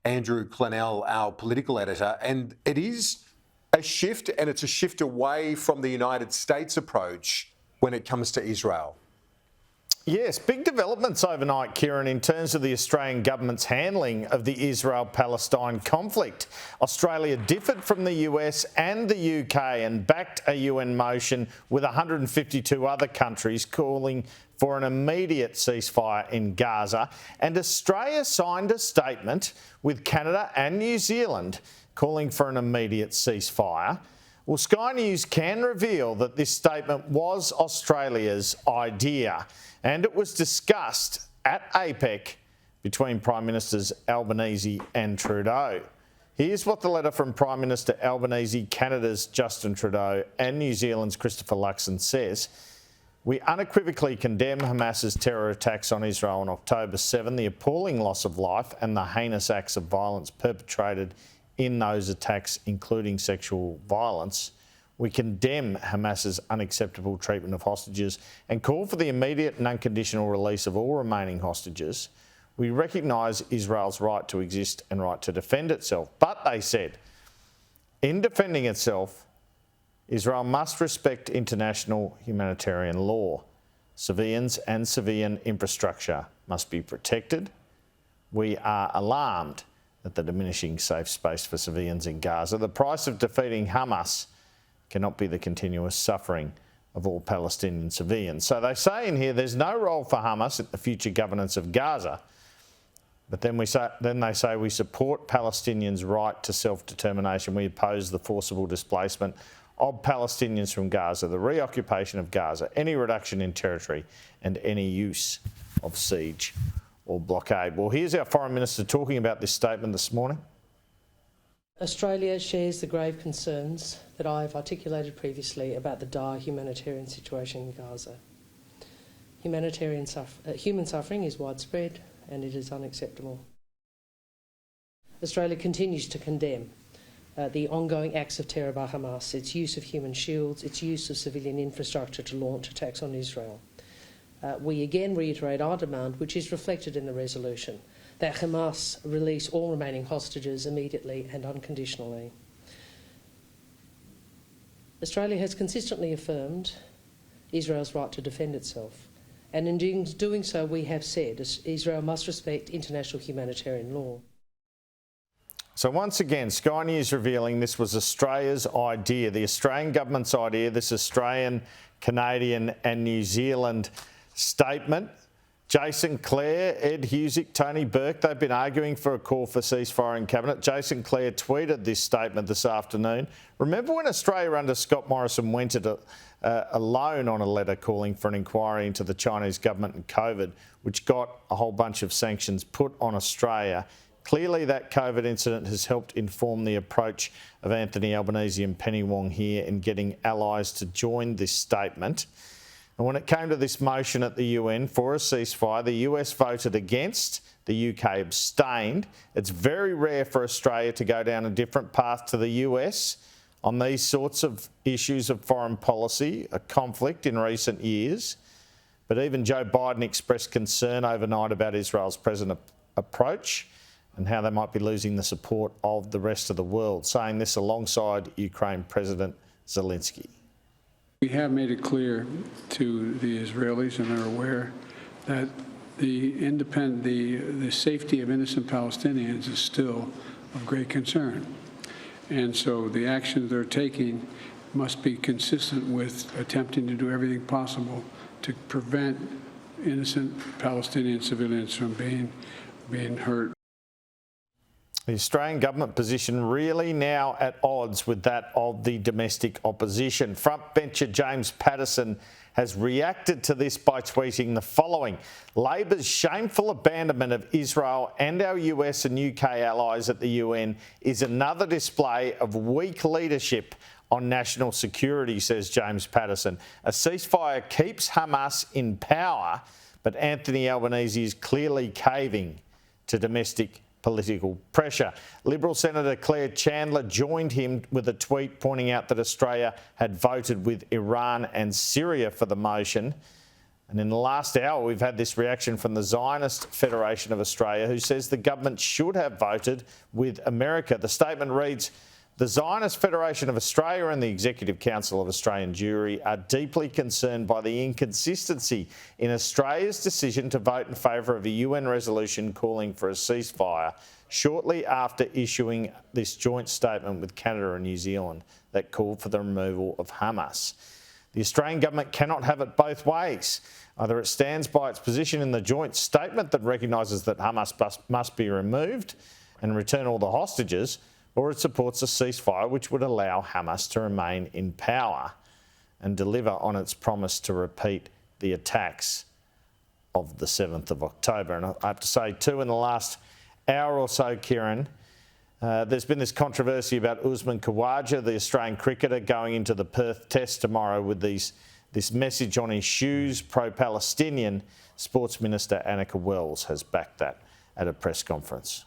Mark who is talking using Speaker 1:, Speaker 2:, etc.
Speaker 1: Andrew Clennell, our political editor, and it is a shift, and it's a shift away from the United States approach when it comes to Israel.
Speaker 2: Yes, big developments overnight, Kieran, in terms of the Australian government's handling of the Israel-Palestine conflict. Australia differed from the US and the UK and backed a UN motion with 152 other countries calling for an immediate ceasefire in Gaza. And Australia signed a statement with Canada and New Zealand calling for an immediate ceasefire. Well, Sky News can reveal that this statement was Australia's idea, and it was discussed at APEC between Prime Ministers Albanese and Trudeau. Here's what the letter from Prime Minister Albanese, Canada's Justin Trudeau, and New Zealand's Christopher Luxon says. We unequivocally condemn Hamas's terror attacks on Israel on October 7, the appalling loss of life and the heinous acts of violence perpetrated in those attacks, including sexual violence. We condemn Hamas's unacceptable treatment of hostages and call for the immediate and unconditional release of all remaining hostages. We recognise Israel's right to exist and right to defend itself. But, they said, in defending itself, Israel must respect international humanitarian law. Civilians and civilian infrastructure must be protected. We are alarmed at the diminishing safe space for civilians in Gaza. The price of defeating Hamas cannot be the continuous suffering of all Palestinian civilians. So they say in here there's no role for Hamas in the future governance of Gaza. But then they say we support Palestinians' right to self-determination. We oppose the forcible displacement of Palestinians from Gaza, the reoccupation of Gaza, any reduction in territory and any use of siege or blockade. Well, here's our Foreign Minister talking about this statement this morning.
Speaker 3: Australia shares the grave concerns that I have articulated previously about the dire humanitarian situation in Gaza. Human suffering is widespread and it is unacceptable. Australia continues to condemn the ongoing acts of terror by Hamas, its use of human shields, its use of civilian infrastructure to launch attacks on Israel. We again reiterate our demand, which is reflected in the resolution, that Hamas release all remaining hostages immediately and unconditionally. Australia has consistently affirmed Israel's right to defend itself, and in doing so we have said Israel must respect international humanitarian law.
Speaker 2: So once again, Sky News revealing this was Australia's idea, the Australian government's idea, this Australian, Canadian and New Zealand statement. Jason Clare, Ed Husick, Tony Burke, they've been arguing for a call for ceasefire in Cabinet. Jason Clare tweeted this statement this afternoon. Remember when Australia under Scott Morrison went it alone on a letter calling for an inquiry into the Chinese government and COVID, which got a whole bunch of sanctions put on Australia? Clearly that COVID incident has helped inform the approach of Anthony Albanese and Penny Wong here in getting allies to join this statement. And when it came to this motion at the UN for a ceasefire, the US voted against, the UK abstained. It's very rare for Australia to go down a different path to the US on these sorts of issues of foreign policy, a conflict in recent years. But even Joe Biden expressed concern overnight about Israel's present approach and how they might be losing the support of the rest of the world, saying this alongside Ukraine President Zelensky.
Speaker 4: We have made it clear to the Israelis, and they're aware, that the safety of innocent Palestinians is still of great concern. And so the actions they're taking must be consistent with attempting to do everything possible to prevent innocent Palestinian civilians from being hurt.
Speaker 2: The Australian government position really now at odds with that of the domestic opposition. Frontbencher James Paterson has reacted to this by tweeting the following. Labor's shameful abandonment of Israel and our US and UK allies at the UN is another display of weak leadership on national security, says James Paterson. A ceasefire keeps Hamas in power, but Anthony Albanese is clearly caving to domestic political pressure. Liberal Senator Claire Chandler joined him with a tweet pointing out that Australia had voted with Iran and Syria for the motion. And in the last hour, we've had this reaction from the Zionist Federation of Australia, who says the government should have voted with America. The statement reads, "The Zionist Federation of Australia and the Executive Council of Australian Jewry are deeply concerned by the inconsistency in Australia's decision to vote in favour of a UN resolution calling for a ceasefire shortly after issuing this joint statement with Canada and New Zealand that called for the removal of Hamas. The Australian government cannot have it both ways. Either it stands by its position in the joint statement that recognises that Hamas must be removed and return all the hostages, or it supports a ceasefire which would allow Hamas to remain in power and deliver on its promise to repeat the attacks of the 7th of October. And I have to say too, in the last hour or so, Kieran, there's been this controversy about Usman Khawaja, the Australian cricketer, going into the Perth Test tomorrow with this message on his shoes, pro-Palestinian. Sports Minister Annika Wells has backed that at a press conference.